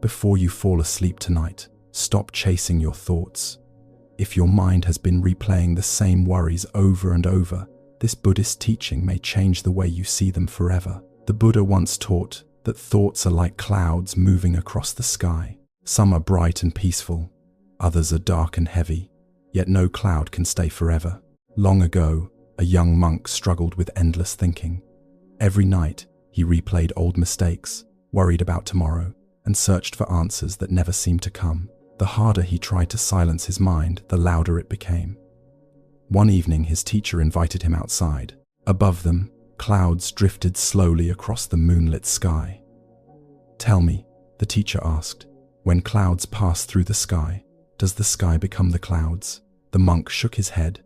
Before you fall asleep tonight, stop chasing your thoughts. If your mind has been replaying the same worries over and over, this Buddhist teaching may change the way you see them forever. The Buddha once taught that thoughts are like clouds moving across the sky. Some are bright and peaceful, others are dark and heavy, yet no cloud can stay forever. Long ago, a young monk struggled with endless thinking. Every night, he replayed old mistakes, worried about tomorrow, and searched for answers that never seemed to come. The harder he tried to silence his mind, the louder it became. One evening, his teacher invited him outside. Above them, clouds drifted slowly across the moonlit sky. "Tell me," the teacher asked, "when clouds pass through the sky, does the sky become the clouds?" The monk shook his head.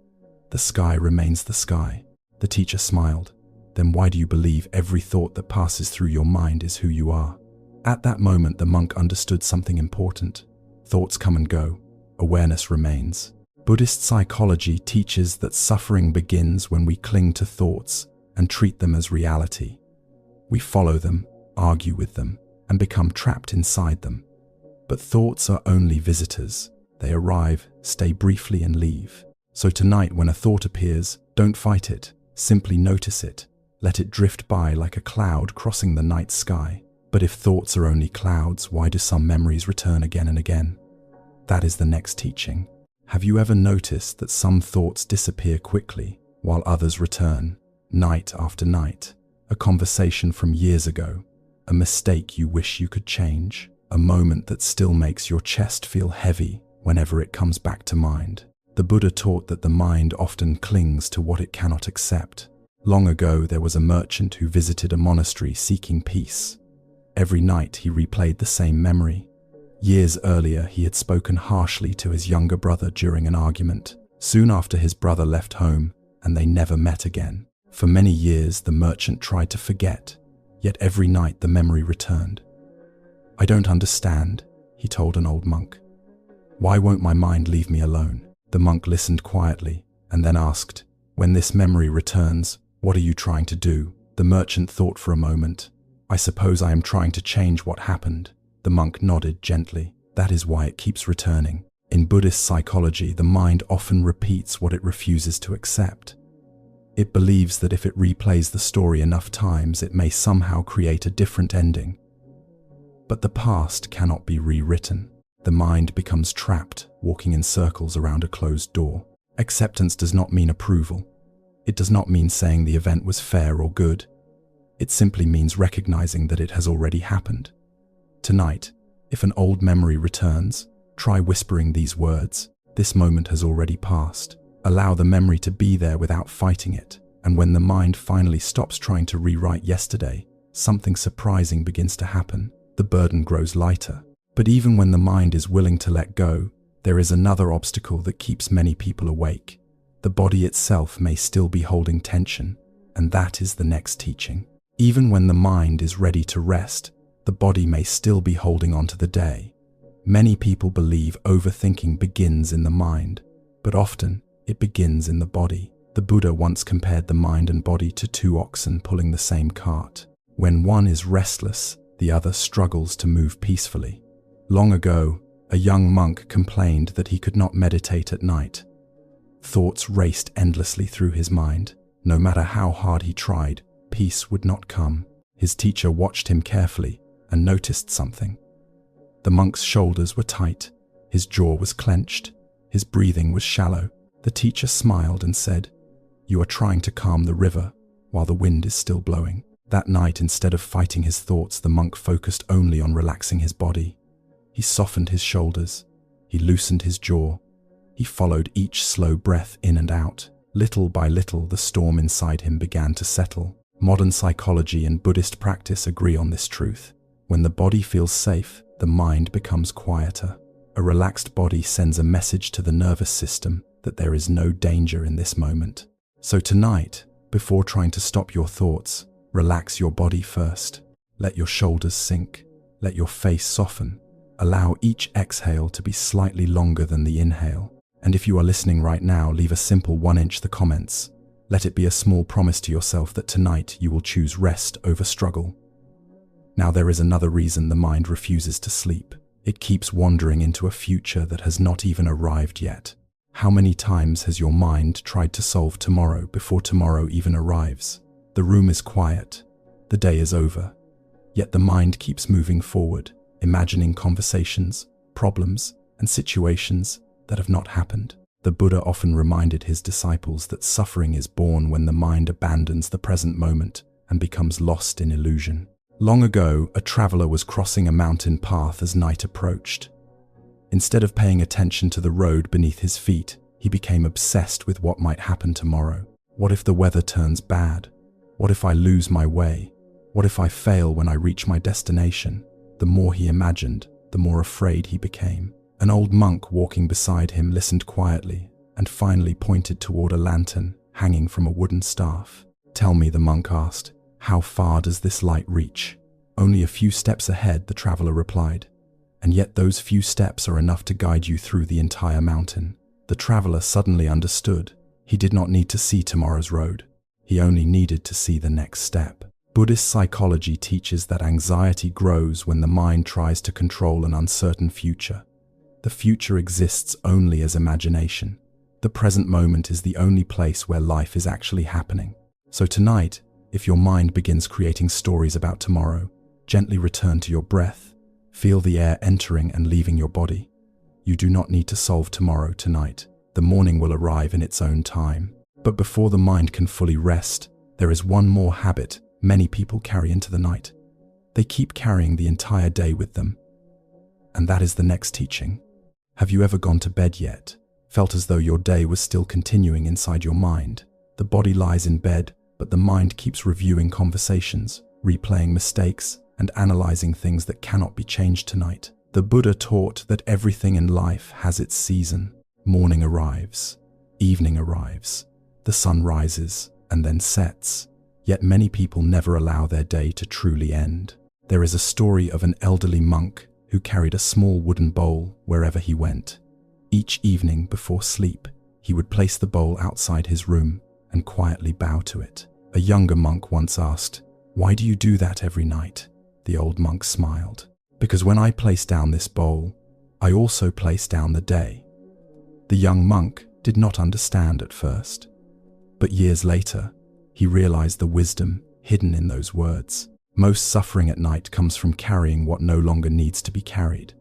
"The sky remains the sky." The teacher smiled. "Then why do you believe every thought that passes through your mind is who you are?" At that moment, the monk understood something important. Thoughts come and go. Awareness remains. Buddhist psychology teaches that suffering begins when we cling to thoughts and treat them as reality. We follow them, argue with them, and become trapped inside them. But thoughts are only visitors. They arrive, stay briefly, and leave. So tonight, when a thought appears, don't fight it. Simply notice it. Let it drift by like a cloud crossing the night sky. But if thoughts are only clouds, why do some memories return again and again? That is the next teaching. Have you ever noticed that some thoughts disappear quickly while others return, night after night? A conversation from years ago, a mistake you wish you could change, a moment that still makes your chest feel heavy whenever it comes back to mind. The Buddha taught that the mind often clings to what it cannot accept. Long ago, there was a merchant who visited a monastery seeking peace. Every night he replayed the same memory. Years earlier, he had spoken harshly to his younger brother during an argument. Soon after, his brother left home, and they never met again. For many years, the merchant tried to forget, yet every night the memory returned. "I don't understand," he told an old monk. "Why won't my mind leave me alone?" The monk listened quietly, and then asked, "When this memory returns, what are you trying to do?" The merchant thought for a moment. "I suppose I am trying to change what happened." The monk nodded gently. "That is why it keeps returning." In Buddhist psychology, the mind often repeats what it refuses to accept. It believes that if it replays the story enough times, it may somehow create a different ending. But the past cannot be rewritten. The mind becomes trapped, walking in circles around a closed door. Acceptance does not mean approval. It does not mean saying the event was fair or good. It simply means recognizing that it has already happened. Tonight, if an old memory returns, try whispering these words: "This moment has already passed." Allow the memory to be there without fighting it. And when the mind finally stops trying to rewrite yesterday, something surprising begins to happen. The burden grows lighter. But even when the mind is willing to let go, there is another obstacle that keeps many people awake. The body itself may still be holding tension, and that is the next teaching. Even when the mind is ready to rest, the body may still be holding on to the day. Many people believe overthinking begins in the mind, but often it begins in the body. The Buddha once compared the mind and body to two oxen pulling the same cart. When one is restless, the other struggles to move peacefully. Long ago, a young monk complained that he could not meditate at night. Thoughts raced endlessly through his mind. No matter how hard he tried, peace would not come. His teacher watched him carefully and noticed something. The monk's shoulders were tight, his jaw was clenched, his breathing was shallow. The teacher smiled and said, "You are trying to calm the river while the wind is still blowing." That night, instead of fighting his thoughts, the monk focused only on relaxing his body. He softened his shoulders, he loosened his jaw, he followed each slow breath in and out. Little by little, the storm inside him began to settle. Modern psychology and Buddhist practice agree on this truth. When the body feels safe, the mind becomes quieter. A relaxed body sends a message to the nervous system that there is no danger in this moment. So tonight, before trying to stop your thoughts, relax your body first. Let your shoulders sink. Let your face soften. Allow each exhale to be slightly longer than the inhale. And if you are listening right now, leave a simple 1-inch the comments. Let it be a small promise to yourself that tonight you will choose rest over struggle. Now there is another reason the mind refuses to sleep. It keeps wandering into a future that has not even arrived yet. How many times has your mind tried to solve tomorrow before tomorrow even arrives? The room is quiet. The day is over. Yet the mind keeps moving forward, imagining conversations, problems, and situations that have not happened. The Buddha often reminded his disciples that suffering is born when the mind abandons the present moment and becomes lost in illusion. Long ago, a traveler was crossing a mountain path as night approached. Instead of paying attention to the road beneath his feet, he became obsessed with what might happen tomorrow. What if the weather turns bad? What if I lose my way? What if I fail when I reach my destination? The more he imagined, the more afraid he became. An old monk walking beside him listened quietly and finally pointed toward a lantern hanging from a wooden staff. "Tell me," the monk asked, "how far does this light reach?" "Only a few steps ahead," the traveler replied. "And yet those few steps are enough to guide you through the entire mountain." The traveler suddenly understood. He did not need to see tomorrow's road. He only needed to see the next step. Buddhist psychology teaches that anxiety grows when the mind tries to control an uncertain future. The future exists only as imagination. The present moment is the only place where life is actually happening. So tonight, if your mind begins creating stories about tomorrow, gently return to your breath. Feel the air entering and leaving your body. You do not need to solve tomorrow tonight. The morning will arrive in its own time. But before the mind can fully rest, there is one more habit many people carry into the night. They keep carrying the entire day with them. And that is the next teaching. Have you ever gone to bed yet? Felt as though your day was still continuing inside your mind? The body lies in bed, but the mind keeps reviewing conversations, replaying mistakes, and analyzing things that cannot be changed tonight. The Buddha taught that everything in life has its season. Morning arrives, evening arrives, the sun rises and then sets. Yet many people never allow their day to truly end. There is a story of an elderly monk who carried a small wooden bowl wherever he went. Each evening before sleep, he would place the bowl outside his room and quietly bow to it. A younger monk once asked, "Why do you do that every night?" The old monk smiled. "Because when I place down this bowl, I also place down the day." The young monk did not understand at first, but years later, he realized the wisdom hidden in those words. Most suffering at night comes from carrying what no longer needs to be carried.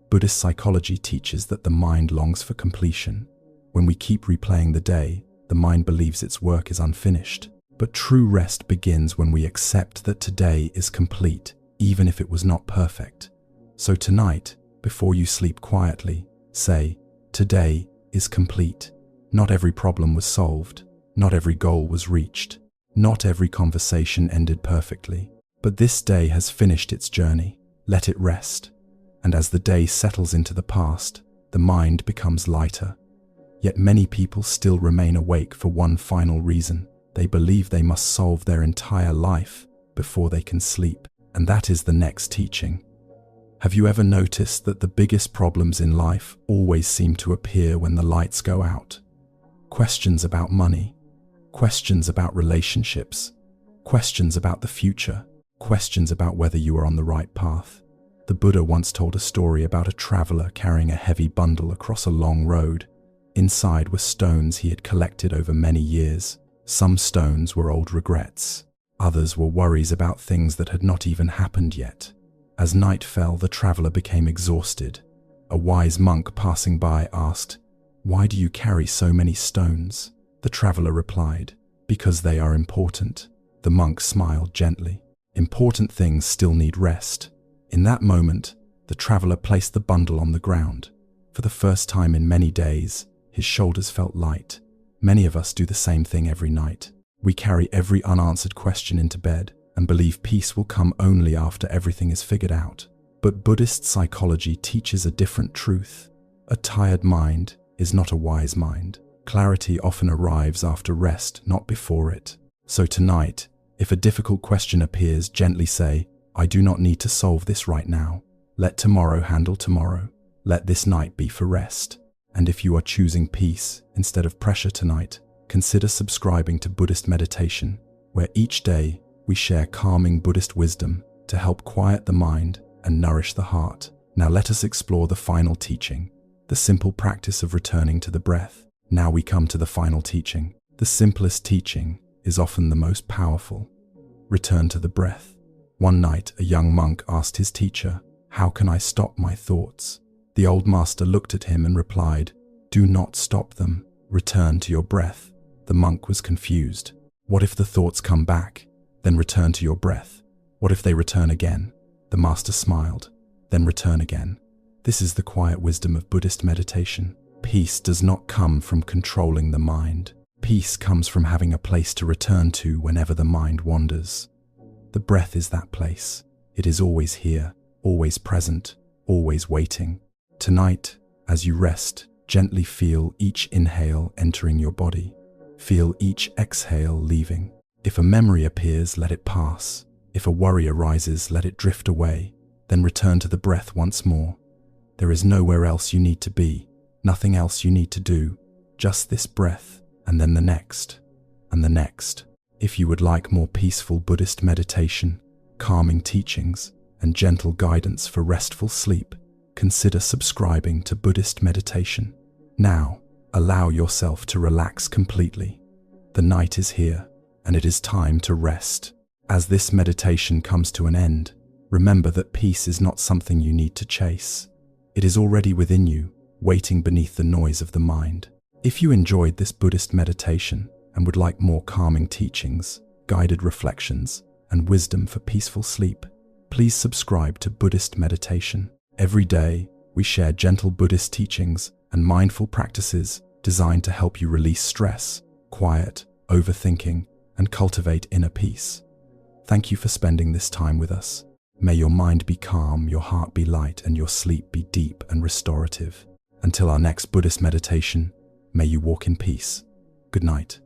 Buddhist psychology teaches that the mind longs for completion. When we keep replaying the day, the mind believes its work is unfinished. But true rest begins when we accept that today is complete, even if it was not perfect. So tonight, before you sleep quietly, say, "Today is complete." Not every problem was solved. Not every goal was reached. Not every conversation ended perfectly. But this day has finished its journey. Let it rest. And as the day settles into the past, the mind becomes lighter. Yet many people still remain awake for one final reason. They believe they must solve their entire life before they can sleep. And that is the next teaching. Have you ever noticed that the biggest problems in life always seem to appear when the lights go out? Questions about money, questions about relationships, questions about the future, questions about whether you are on the right path. The Buddha once told a story about a traveler carrying a heavy bundle across a long road. Inside were stones he had collected over many years. Some stones were old regrets. Others were worries about things that had not even happened yet. As night fell, the traveler became exhausted. A wise monk passing by asked, "Why do you carry so many stones?" The traveler replied, "Because they are important." The monk smiled gently. Important things still need rest. In that moment, the traveler placed the bundle on the ground. For the first time in many days, his shoulders felt light. Many of us do the same thing every night. We carry every unanswered question into bed and believe peace will come only after everything is figured out. But Buddhist psychology teaches a different truth. A tired mind is not a wise mind. Clarity often arrives after rest, not before it. So tonight, if a difficult question appears, gently say, "I do not need to solve this right now. Let tomorrow handle tomorrow. Let this night be for rest." And if you are choosing peace instead of pressure tonight, consider subscribing to Buddhist Meditation, where each day we share calming Buddhist wisdom to help quiet the mind and nourish the heart. Now let us explore the final teaching, the simple practice of returning to the breath. Now we come to the final teaching. The simplest teaching is often the most powerful. Return to the breath. One night, a young monk asked his teacher, "How can I stop my thoughts?" The old master looked at him and replied, "Do not stop them. Return to your breath." The monk was confused. What if the thoughts come back? Then return to your breath. What if they return again? The master smiled. Then return again. This is the quiet wisdom of Buddhist meditation. Peace does not come from controlling the mind. Peace comes from having a place to return to whenever the mind wanders. The breath is that place. It is always here, always present, always waiting. Tonight, as you rest, gently feel each inhale entering your body. Feel each exhale leaving. If a memory appears, let it pass. If a worry arises, let it drift away. Then return to the breath once more. There is nowhere else you need to be, nothing else you need to do, just this breath, and then the next, and the next. If you would like more peaceful Buddhist meditation, calming teachings, and gentle guidance for restful sleep, consider subscribing to Buddhist meditation. Now, allow yourself to relax completely. The night is here, and it is time to rest. As this meditation comes to an end, remember that peace is not something you need to chase. It is already within you, waiting beneath the noise of the mind. If you enjoyed this Buddhist meditation and would like more calming teachings, guided reflections, and wisdom for peaceful sleep, please subscribe to Buddhist meditation. Every day, we share gentle Buddhist teachings and mindful practices designed to help you release stress, quiet overthinking, and cultivate inner peace. Thank you for spending this time with us. May your mind be calm, your heart be light, and your sleep be deep and restorative. Until our next Buddhist meditation, may you walk in peace. Good night.